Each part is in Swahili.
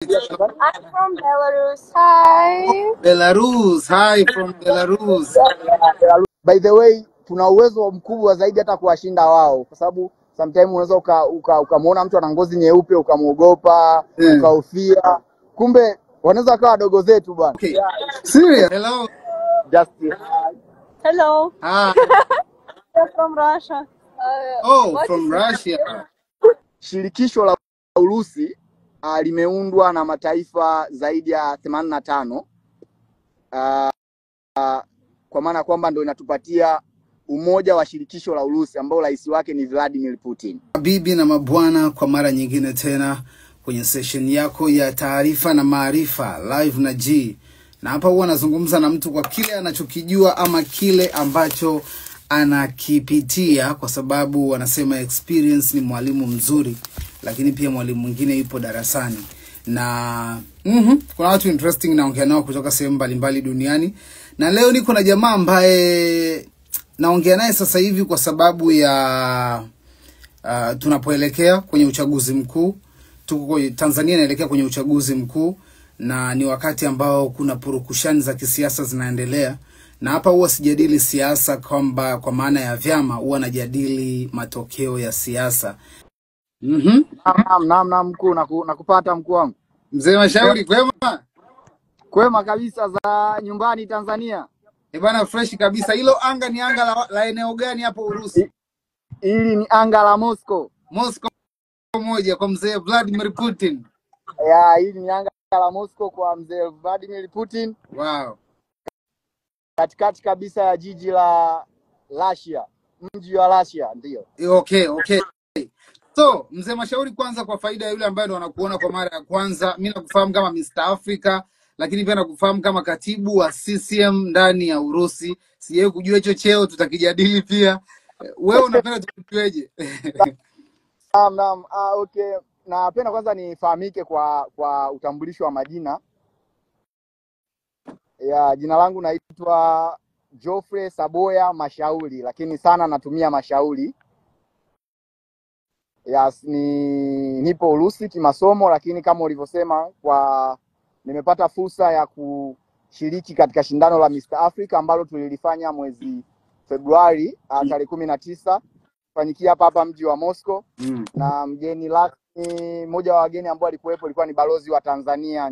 I'm from Belarus. Hi. Belarus. Hi from Belarus. By the way, tuna uwezo mkubwa zaidi hata kuwashinda wao, kwa sababu sometimes unaweza ukamuona mtu ana ngozi nyeupe ukamuogopa, ukahofia. Kumbe wanaweza kuwa wadogo zetu bwana. Okay. Serious. Hello. Just Hello. Hi. I'm from Russia. From Russia. Shirikisho la Urusi limeundwa na mataifa zaidi ya 85 kwa maana kwamba ndio inatupatia umoja wa shirikisho la Urusi ambao rais wake ni Vladimir Putin. Bibi na mabwana, kwa mara nyingine tena kwenye session yako ya taarifa na maarifa live na G. Na hapa huwa nazungumza na mtu kwa kile anachokijua ama kile ambacho anakipitia, kwa sababu wanasema experience ni mwalimu mzuri, lakini pia mwalimu mwingine yupo darasani. Na kuna watu interesting naongea nao kutoka sehemu mbalimbali duniani. Na leo niko na jamaa ambaye naongea naye sasa hivi kwa sababu ya tunapoelekea kwenye uchaguzi mkuu. Tuko Tanzania inaelekea kwenye uchaguzi mkuu, na ni wakati ambao kuna purukushani za kisiasa zinaendelea. Na hapa huwa sijadili siasa kwa maana ya vyama, huwa najadili matokeo ya siasa. Naam mkuu, nakupata mkuu wangu. Mzee Mashauri, kwema? Kwema kabisa, za nyumbani Tanzania. Bwana fresh kabisa. Hilo anga ni anga la eneo gani hapo Urusi? Hili ni anga la Moscow. Moscow moja kwa mzee Vladimir Putin. Hili ni anga la Moscow kwa mzee Vladimir Putin. Wow. Katikati kabisa ya jiji la Russia. Mji wa Russia ndio. Okay. So, mzee Mashauri, kwanza kwa faida ya yule ambaye ndo anakuona kwa mara ya kwanza, mimi nakufahamu kama Mr. Africa, lakini pia nakufahamu kama katibu wa CCM ndani ya Urusi. Sijawahi kujua hicho cheo, tutakijadili pia. Wewe unapenda tukujueje? Naam. Okay. Napenda kwanza nifahamike kwa utambulisho wa majina. Jina langu naitwa Geoffrey Saboya Mashauri, lakini sana natumia Mashauri. Nipo Urusi kimasomo, lakini kama ulivyosema, nimepata fursa ya kushiriki katika shindano la Mr. Africa ambalo tulilifanya mwezi Februari tarehe 19 fanyikia hapa mji wa Moscow. Na mgeni rasmi, mmoja wa wageni ambao alikuwepo ilikuwa ni balozi wa Tanzania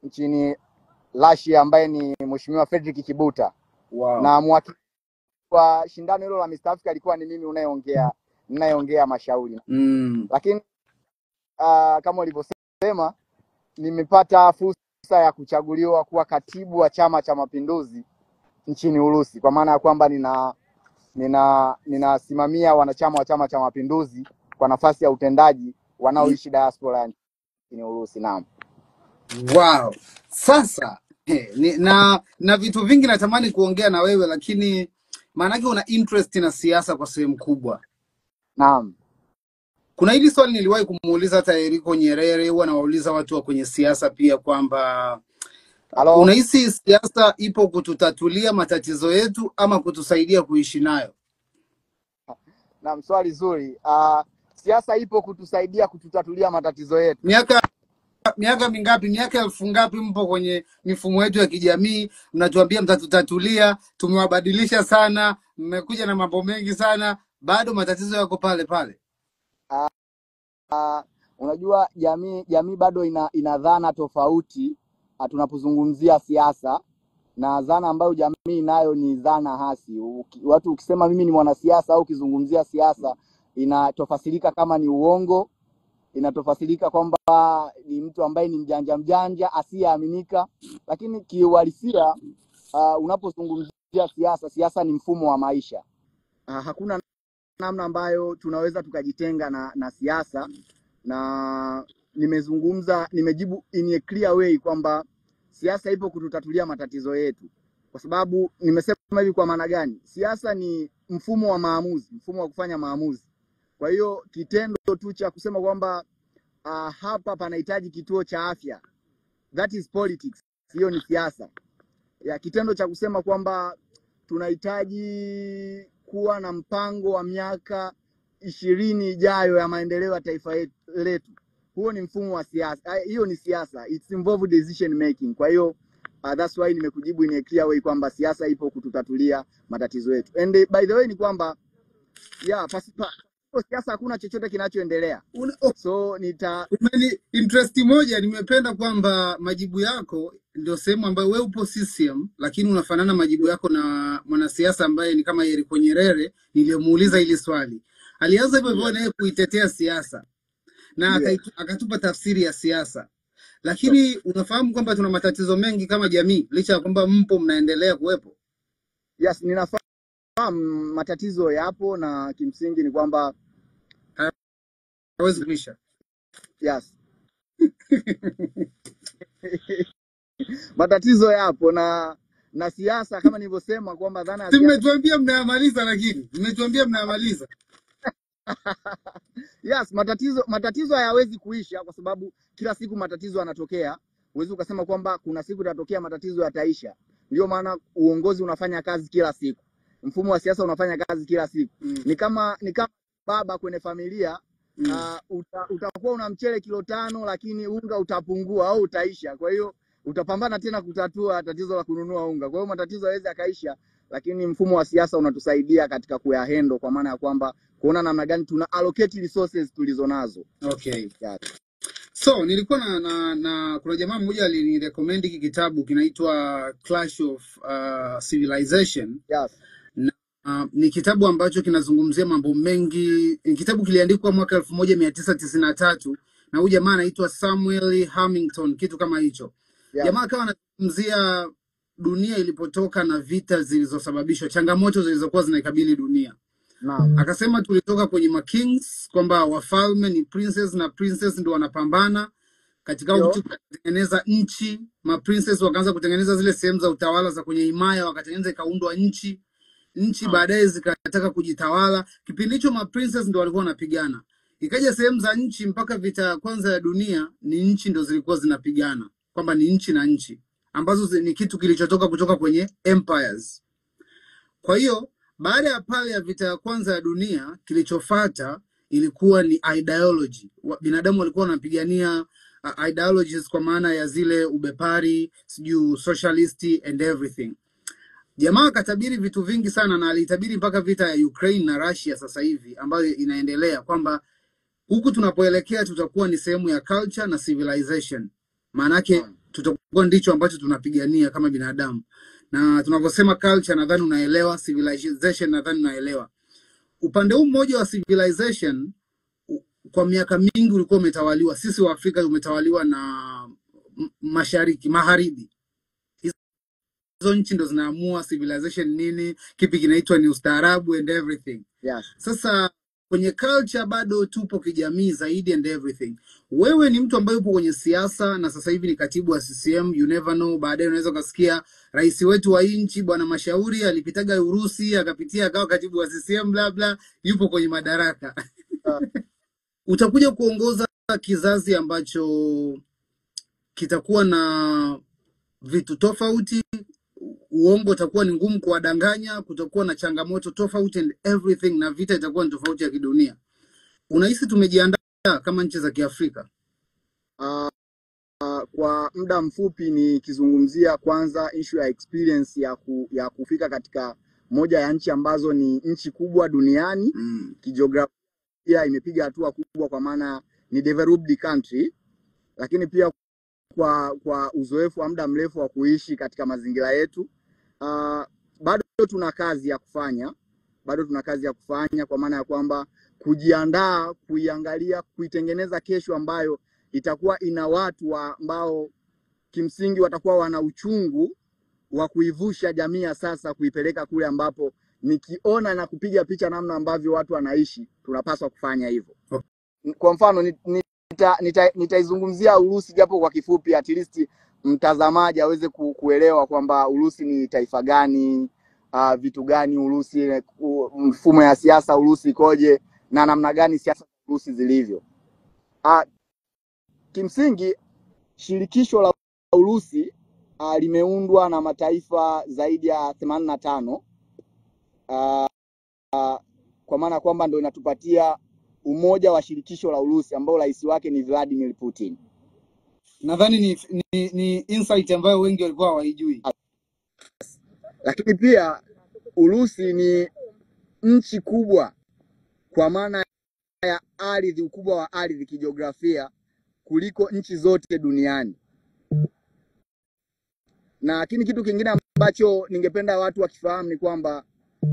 nchini Russia ambaye ni Mheshimiwa Frederick Kibuta. Wow. Na mwakilishi wa shindano hilo la Mr. Africa alikuwa ni mimi ninayeongea Mashauri. Lakini kama ulivyosema, nimepata fursa ya kuchaguliwa kuwa katibu wa Chama cha Mapinduzi nchini Urusi, kwa maana ya kwamba ninasimamia wanachama wa Chama cha Mapinduzi kwa nafasi ya utendaji wanaoishi diaspora nchini Urusi. Naam. Wow. Sasa na vitu vingi natamani kuongea na wewe, lakini maana yake una interest na siasa kwa sehemu kubwa. Naam. Kuna hili swali niliwahi kumuuliza hata Eriko Nyerere, huwa nawauliza watu wa kwenye siasa pia kwamba unahisi siasa ipo kututatulia matatizo yetu ama kutusaidia kuishi nayo? Naam, swali zuri. Siasa ipo kutusaidia kututatulia matatizo yetu. Miaka mingapi, miaka 1000 ngapi mpo kwenye mifumo yetu ya kijamii, mnatuambia mtatutatulia, tumewabadilisha sana, mmekuja na mambo mengi sana, bado matatizo yako pale pale. Unajua jamii bado ina dhana tofauti tunapozungumzia siasa, na dhana ambayo jamii nayo ni dhana hasi. Watu ukisema mimi ni mwanasiasa au ukizungumzia siasa, inatofasirika kama ni uongo, inatofasirika kwamba ni mtu ambaye ni mjanja asiyeaminika. Lakini kiuhalisia, unapozungumzia siasa ni mfumo wa maisha. Hakuna namna ambayo tunaweza tukajitenga na siasa, na nimejibu in a clear way kwamba siasa ipo kututatulia matatizo yetu. Kwa sababu nimesema hivi kwa maana gani? Siasa ni mfumo wa maamuzi, mfumo wa kufanya maamuzi. Kwa hiyo kitendo tu cha kusema kwamba hapa panahitaji kituo cha afya, that is politics. Hiyo ni siasa. Kitendo cha kusema kwamba tunahitaji kuwa na mpango wa miaka 20 ijayo ya maendeleo ya taifa letu, huo ni mfumo wa siasa. Hiyo ni siasa, it's involved decision making. Kwa hiyo that's why nimekujibu in a clear way kwamba siasa ipo kututatulia matatizo yetu. And by the way ni kwamba pasipo siasa hakuna chochote kinachoendelea. So interest moja nimependa kwamba majibu yako ndio sehemu ambayo wewe upo CCM, lakini unafanana majibu yako na mwanasiasa ambaye ni kama Yeriko Nyerere niliyomuuliza hili swali. Alianza hivyo hivyo naye kuitetea siasa na akatupa tafsiri ya siasa. Lakini unafahamu kwamba tuna matatizo mengi kama jamii licha ya kwamba mpo mnaendelea kuwepo? Yes, ninafahamu matatizo yapo na kimsingi ni kwamba hawezi kuisha. Yes. Matatizo yapo na siasa kama nilivyosema kwamba dhana ya siasa. Mmetuambia mnayamaliza, lakini mmetuambia mnayamaliza. Yes, matatizo hayawezi kuisha kwa sababu kila siku matatizo yanatokea. Huwezi ukasema kwamba kuna siku itatokea matatizo yataisha. Ndio maana uongozi unafanya kazi kila siku. Mfumo wa siasa unafanya kazi kila siku. Ni kama baba kwenye familia, utakuwa una mchele kilo 5 lakini unga utapungua au utaisha. Kwa hiyo utapambana tena kutatua tatizo la kununua unga. Kwa hiyo matatizo hayawezi yakaisha, lakini mfumo wa siasa unatusaidia katika kuyahandle, kwa maana ya kwamba kuona namna gani tuna allocate resources tulizonazo. Okay. Yeah. So nilikuwa na kuna jamaa mmoja alinirecommend hiki kitabu kinaitwa Clash of Civilization. Yes. Ni kitabu ambacho kinazungumzia mambo mengi. Ni kitabu kiliandikwa mwaka 1993 na huyu jamaa anaitwa Samuel Hamilton, kitu kama hicho. Yeah. Jamaa akawa anazungumzia dunia ilipotoka na vita zilizosababishwa, changamoto zilizokuwa zinaikabili dunia. Akasema tulitoka kwenye makings kwamba wafalme ni princess na princess ndio wanapambana katika kutengeneza nchi. Princess wakaanza kutengeneza zile sehemu za utawala za kwenye himaya, wakatengeneza ikaundwa nchi baadaye zikataka kujitawala. Kipindi hicho princess ndio walikuwa wanapigana. Ikaja sehemu za nchi mpaka vita ya kwanza ya dunia ni nchi ndio zilikuwa zinapigana, kwamba ni nchi na nchi ambazo ni kitu kilichotoka kutoka kwenye empires. Kwa hiyo baada ya pale ya vita ya kwanza ya dunia, kilichofuata ilikuwa ni ideology. Binadamu walikuwa wanapigania ideologies kwa maana ya zile ubepari, socialist and everything. Jamaa akatabiri vitu vingi sana, na alitabiri mpaka vita ya Ukraine na Russia sasa hivi ambayo inaendelea, kwamba huku tunapoelekea tutakuwa ni sehemu ya culture na civilization. Maana yake tutakuwa ndicho ambacho tunapigania kama binadamu. Na tunaposema culture nadhani unaelewa, civilization nadhani unaelewa. Upande huu mmoja wa civilization kwa miaka mingi ulikuwa umetawaliwa, sisi wa Afrika umetawaliwa na magharibi. Hizo nchi ndo zinaamua civilization nini, kipi kinaitwa ni ustaarabu and everything. Yes. Sasa kwenye culture bado tupo kijamii zaidi and everything. Wewe ni mtu ambaye upo kwenye siasa na sasa hivi ni katibu wa CCM, you never know, baadaye unaweza kusikia rais wetu wa nchi Bwana Mashauri alipitaga Urusi akapitia akawa katibu wa CCM bla bla, yupo kwenye madaraka. Utakuja kuongoza kizazi ambacho kitakuwa na vitu tofauti, uongo utakuwa ni ngumu kuwadanganya, kutakuwa na changamoto tofauti and everything, na vita itakuwa ni tofauti ya kidunia. Unahisi tumejiandaa kama nchi za Kiafrika? Kwa muda mfupi nikizungumzia kwanza issue ya experience ya kufika katika moja ya nchi ambazo ni nchi kubwa duniani. Kijiografia imepiga hatua kubwa kwa maana ni developed country, lakini pia kwa uzoefu wa muda mrefu wa kuishi katika mazingira yetu, bado tuna kazi ya kufanya. Kwa maana ya kwamba kujiandaa, kuiangalia, kuitengeneza kesho ambayo itakuwa ina watu ambao kimsingi watakuwa wana uchungu wa kuivusha jamii ya sasa kuipeleka kule ambapo nikiona na kupiga picha namna ambavyo watu wanaishi, tunapaswa kufanya hivyo. Kwa mfano nitaizungumzia Urusi japo kwa kifupi, at least mtazamaji aweze kuelewa kwamba Urusi ni taifa gani, vitu gani Urusi, mfumo ya siasa Urusi ikoje na namna gani siasa Urusi zilivyo. Kimsingi shirikisho la Urusi limeundwa na mataifa zaidi ya 85, kwa maana kwamba ndio inatupatia umoja wa shirikisho la Urusi ambao rais wake ni Vladimir Putin. Nadhani ni insight ambayo wengi walikuwa hawaijui. Lakini pia Urusi ni nchi kubwa kwa maana ya ardhi, ukubwa wa ardhi kijiografia kuliko nchi zote duniani. Na lakini kitu kingine ambacho ningependa watu wakifahamu ni kwamba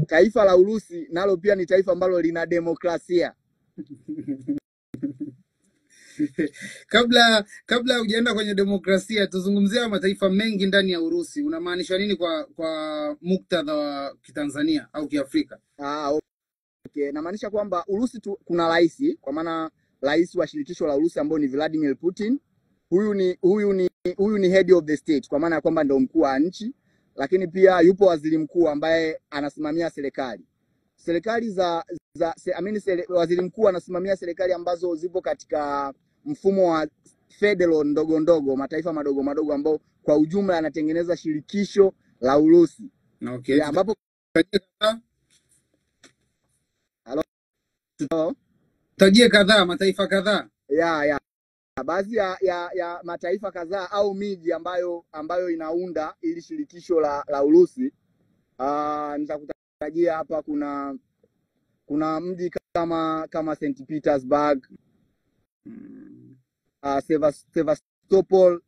taifa la Urusi nalo pia ni taifa ambalo lina demokrasia. Kabla hujaenda kwenye demokrasia, tuzungumzia mataifa mengi ndani ya Urusi. Unamaanisha nini kwa muktadha wa Kitanzania au Kiafrika? Okay. Namaanisha kwamba Urusi kuna rais, kwa maana rais wa shirikisho la Urusi ambao ni Vladimir Putin. Huyu ni head of the state, kwa maana ya kwamba ndio mkuu wa nchi, lakini pia yupo waziri mkuu ambaye anasimamia serikali. Waziri mkuu anasimamia serikali ambazo zipo katika mfumo wa federal ndogo ndogo, mataifa madogo madogo ambao kwa ujumla yanatengeneza shirikisho la Urusi. Okay. Ambapo tajie kadhaa, mataifa kadhaa. Baadhi ya mataifa kadhaa au miji ambayo inaunda ili shirikisho la Urusi. Nitakutajia hapa, kuna mji kama St. Petersburg, Sevastopol.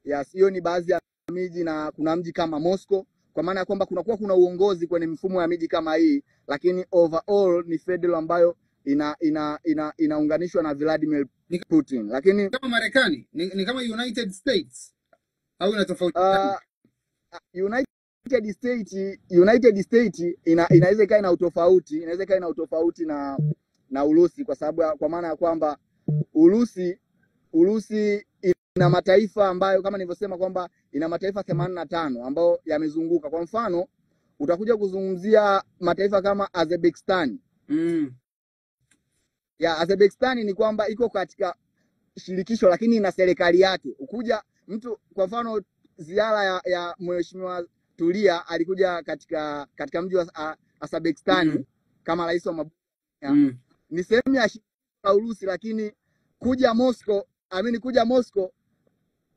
Yes, hiyo ni baadhi ya miji, na kuna mji kama Moscow, kwa maana ya kwamba kuna uongozi kwenye mifumo ya miji kama hii, lakini overall ni federal ambayo inaunganishwa na Vladimir Putin. Lakini kama Marekani ni kama United States au ina tofauti? United States inaweza ikawa ina utofauti na Urusi, kwa maana ya kwamba Urusi ina mataifa ambayo kama nilivyosema kwamba ina mataifa 85 ambayo yamezunguka. Kwa mfano, utakuja kuzungumzia mataifa kama Azerbaijan. Azerbaijan ni kwamba iko katika shirikisho lakini ina serikali yake. Ukuja mtu, kwa mfano, ziara ya Mheshimiwa Tulia alikuja katika mji wa Azerbaijan kama rais wa ni sehemu ya Urusi, lakini kuja Moscow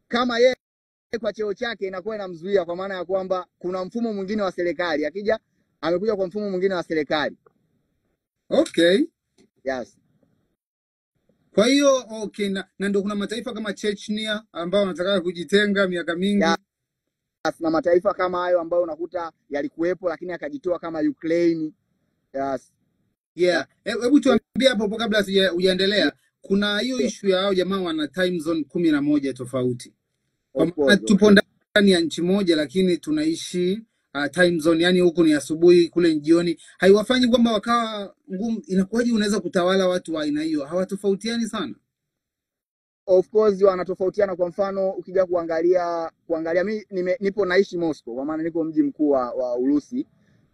kama yeye kwa cheo chake inakuwa inamzuia, kwa maana ya kwamba kuna mfumo mwingine wa serikali. Akija amekuja kwa mfumo mwingine wa serikali. Okay. Yes. Kwa hiyo okay, na ndio kuna mataifa kama Chechnya ambao wanataka kujitenga miaka mingi. Yes, na mataifa kama hayo ambayo unakuta yalikuwepo lakini akajitoa kama Ukraine. Yes. Yeah. Hebu tuambie hapo kabla hujaendelea. Kuna hiyo issue ya hao jamaa wana time zone 11 tofauti. Tupo ndani ya nchi moja lakini tunaishi time zone, yani huku ni asubuhi kule ni jioni. Haiwafanyi kwamba wakawa ngumu? Inakuwaje unaweza kutawala watu wa aina hiyo? Hawatofautiani sana? Of course wanatofautiana. Kwa mfano ukija kuangalia mimi nipo naishi Moscow, kwa maana niko mji mkuu wa Urusi.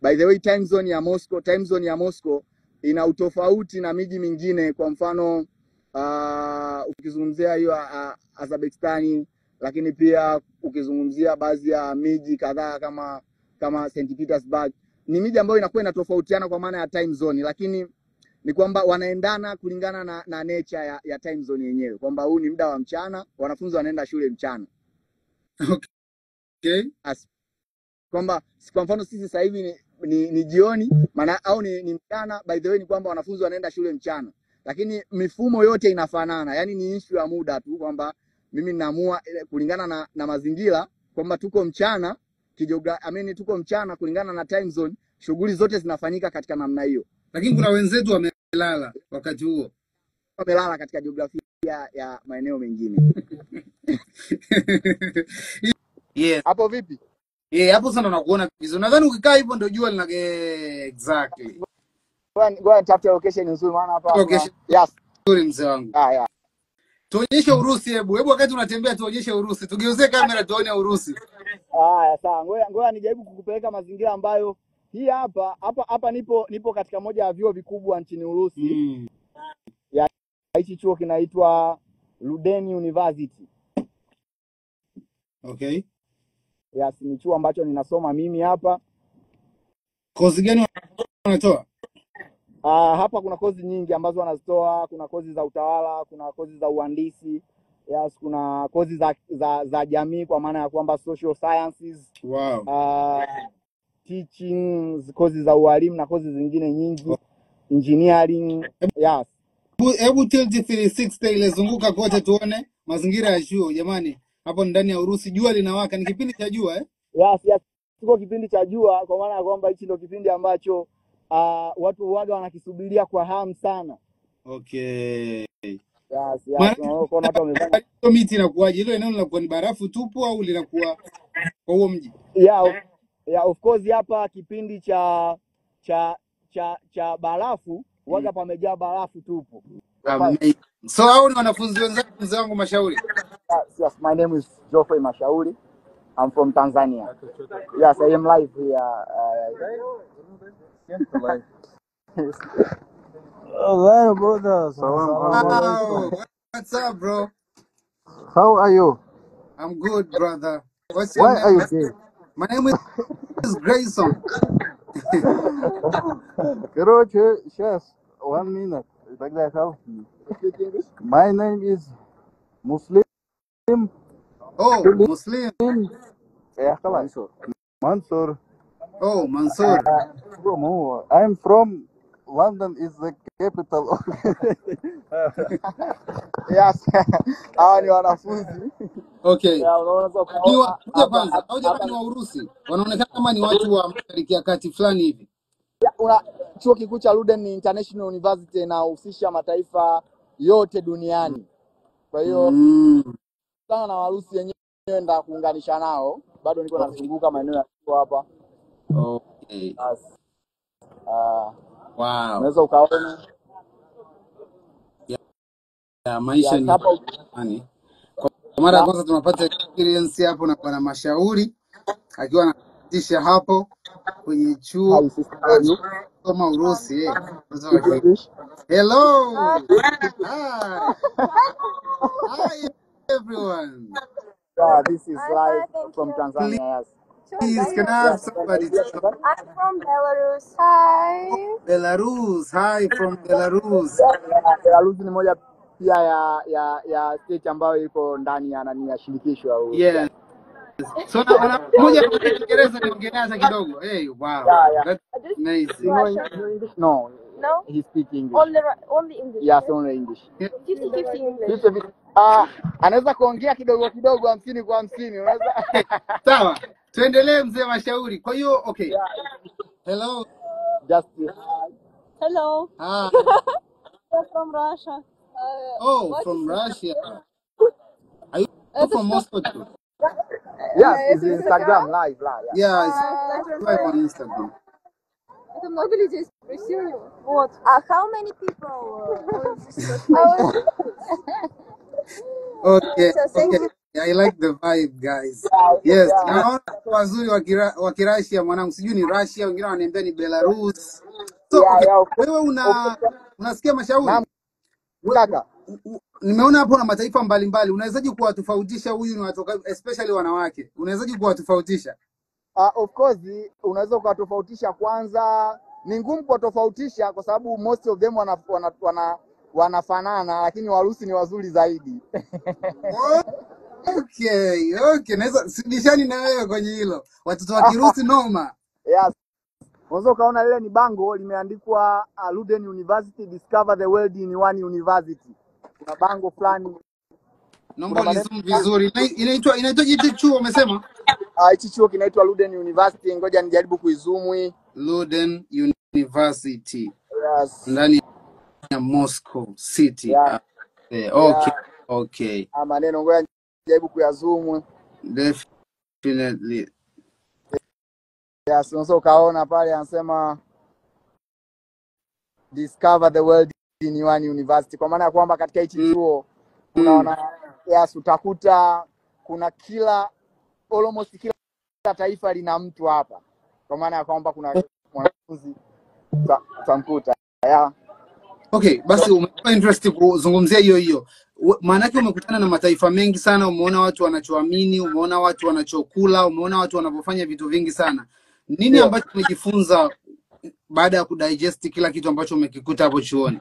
By the way, time zone ya Moscow ina utofauti na miji mingine. Kwa mfano ukizungumzia hiyo Azerbaijan, lakini pia ukizungumzia baadhi ya miji kadhaa kama St. Petersburg, ni miji ambayo inakuwa inatofautiana kwa maana ya time zone, lakini ni kwamba wanaendana kulingana na nature ya time zone yenyewe, kwamba huu ni muda wa mchana, wanafunzi wanaenda shule mchana. Okay. Kwamba kwa mfano sisi sasa hivi ni jioni au ni mchana. By the way, ni kwamba wanafunzi wanaenda shule mchana, lakini mifumo yote inafanana. Yani ni issue ya muda tu, kwamba mimi ninaamua kulingana na mazingira kwamba tuko mchana tuko mchana kulingana na time zone, shughuli zote zinafanyika katika namna hiyo. Lakini kuna wenzetu wamelala wakati huo. Wamelala katika jiografia ya maeneo mengine. Yes. Hapo vipi? Hapo sana nakuona vizuri. Nadhani ukikaa hivyo ndio jua lina exactly. Ngoja nitafute location nzuri, maana hapa. Location. Yes. Nzuri mzee wangu. Yeah. Tuonyeshe Urusi hebu wakati unatembea tuonyeshe Urusi. Tugeuze kamera tuone Urusi. Sawa. Ngoja nijaribu kukupeleka mazingira ambayo hii hapa nipo katika moja ya vyuo vikubwa nchini Urusi. Hichi chuo kinaitwa Ludeni University. Okay. Yes, ni chuo ambacho ninasoma mimi hapa. Kozi gani wanatoa? Hapa kuna kozi nyingi ambazo wanazitoa. Kuna kozi za utawala, kuna kozi za uhandisi, yes, kuna kozi za jamii kwa maana ya kwamba social sciences, Wow. teaching, kozi za ualimu na kozi zingine nyingi, engineering, yes. Hebu tilt 360 ile zunguka kote tuone mazingira ya chuo jamani. Hapo ndani ya Urusi jua linawaka, ni kipindi cha jua Yes, tuko kipindi cha jua kwa maana ya kwamba hichi ndio kipindi ambacho watu waga wanakisubiria kwa hamu sana. Okay. Yes, kuna watu wamevaa. Hiyo miti inakuwaje? Hilo eneo linakuwa ni barafu tupu au linakuwa kwa huo mji? Yeah, of course hapa kipindi cha barafu waga pamejaa barafu tupu. So hao ni wanafunzi wenzangu, mzee wangu Mashauri. Yes, my name is Geoffrey Mashauri. I'm from Tanzania. Yes, I am live here. Hello, brother. Wow. What's up, bro? How are you? I'm good, brother. What's your Why name? are you here? My name is Grayson. Короче, сейчас, 1 minute. Тогда help me. My name is Muslim. Oh, Muslim. Mansur. Oh, Mansur. I'm from London, is the capital of Yes. Hawa ni wanafunzi. Okay. Kuja kwanza, hao jamani wa Urusi wanaonekana kama ni watu wa Mashariki ya Kati fulani hivi. Chuo kikuu cha Luden ni International University, inahusisha mataifa yote duniani. Kwa hiyo sana na Warusi wenyewe nenda kuunganisha nao. Bado niko nazunguka maeneo ya chuo hapa. Okay. Wow. Unaweza ukaona ya maisha ni yani. Kwa mara ya kwanza tunapata experience hapo na Bwana Mashauri akiwa anatisha hapo kwenye chuo kama Urusi. Hello. Hi. Hi everyone. Yeah, this is live from Tanzania. Yes. Please, can I have somebody? I'm from Belarus. Hi. Belarus. Hi from Belarus. Belarus ni moja pia ya state ambayo iko ndani ya shirikisho au. Yes. So na moja kwa Kiingereza niongea kidogo. Hey, wow. That's nice. No English? No. No? He speaks English. Only English. Yes, only English. 50-50 English. Anaweza kuongea kidogo 50 kwa 50. Unaweza. Sawa. Tuendelee mzee Mashauri. Kwa hiyo okay. Hello. Just hello. Hi. I'm from Russia. From Russia. Are you from Moscow too? Yes, it's Instagram live. Yeah, it's live on Instagram. Это много людей спросили. Вот. How many people? Okay. I like the vibe, guys. Yes. Naona wazuri wa Kirashia mwanangu. Sijui ni Russia, wengine wananiambia ni Belarus. So, wewe unasikia Mashauri? Nimeona hapo na mataifa mbalimbali. Unawezaje kuwatofautisha huyu ni watoka especially wanawake? Unawezaje kuwatofautisha? Of course unaweza kuwatofautisha. Kwanza ni ngumu kuwatofautisha kwa sababu most of them wanafanana, lakini Warusi ni wazuri zaidi. Okay. Naweza sibishani na wewe kwenye hilo. Watoto wa Kirusi noma. Yes. Unaweza kaona lile ni bango limeandikwa Luden University, discover the world in one university. Kuna bango fulani. Naomba ulizoom vizuri. Inaitwa jitu chuo umesema? Hichi chuo kinaitwa Luden University. Ngoja nijaribu kuizoom. Luden University. Yes. Ndani ya Moscow City. Yeah. Okay. Maneno ngoja nijaribu kuyazoom. Definitely. Yes, unaweza kaona pale anasema discover the world in one university. Kwa maana ya kwamba katika hichi chuo unaona utakuta kuna almost kila taifa lina mtu hapa. Kwa maana ya kwamba kuna wanafunzi utamkuta. Yeah. Okay, basi umekuwa interested kuzungumzia hiyo. Maana yake umekutana na mataifa mengi sana, umeona watu wanachoamini, umeona watu wanachokula, umeona watu wanavyofanya vitu vingi sana. Nini ambacho umejifunza baada ya kudigest kila kitu ambacho umekikuta hapo chuoni?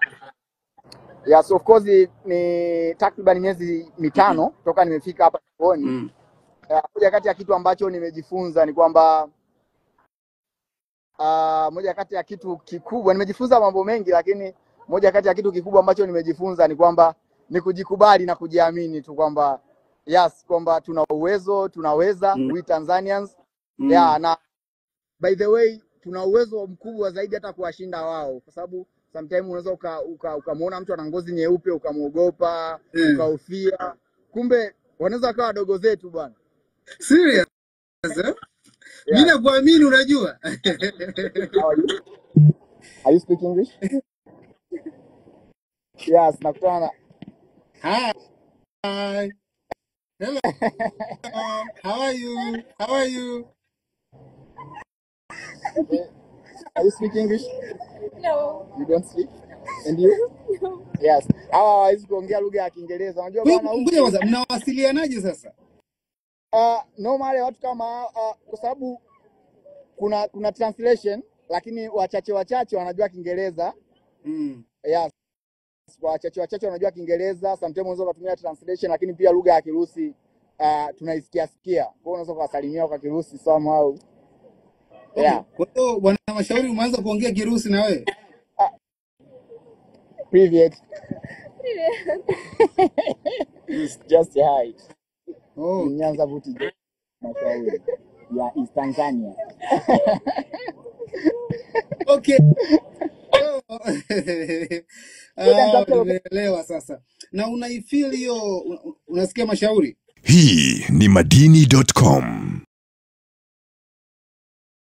Yes, of course ni takriban miezi 5 toka nimefika hapa chuoni. Moja kati ya kitu ambacho nimejifunza ni kwamba moja kati ya kitu kikubwa, nimejifunza mambo mengi, lakini moja kati ya kitu kikubwa ambacho nimejifunza ni kwamba ni kujikubali na kujiamini tu kwamba yes, kwamba tuna uwezo, tunaweza, we Tanzanians. Yeah, na by the way tuna uwezo mkubwa zaidi hata kuwashinda wao, kwa sababu sometimes unaweza ukamuona mtu ana ngozi nyeupe ukamuogopa, ukahofia, kumbe wanaweza kawa wadogo zetu bwana. Serious? Mimi nakuamini, unajua. Are you speaking English? Yes, nakutana. Hi. Hello. How are you? How are you? Are you speaking English? No. You don't speak? And you? No. Yes. Hawa hawawezi kuongea lugha ya Kiingereza. Unajua bwana huko. Ngoja kwanza, mnawasilianaje sasa? Normally watu kama kwa sababu kuna translation, lakini wachache wanajua Kiingereza. Yes. Wachache wanajua Kiingereza, sometimes unaweza kutumia translation, lakini pia lugha ya Kirusi tunaisikia. Kwa hiyo unaweza kuwasalimia kwa Kirusi somehow. Yeah. Kwa hiyo bwana Mashauri umeanza kuongea Kirusi na wewe? Привет. Just hi. Nyanza Vuti Mashauri. Yeah, East Tanzania. Okay. Unaelewa sasa. Na unaifeel hiyo, unasikia Mashauri? Hii ni Madini.com.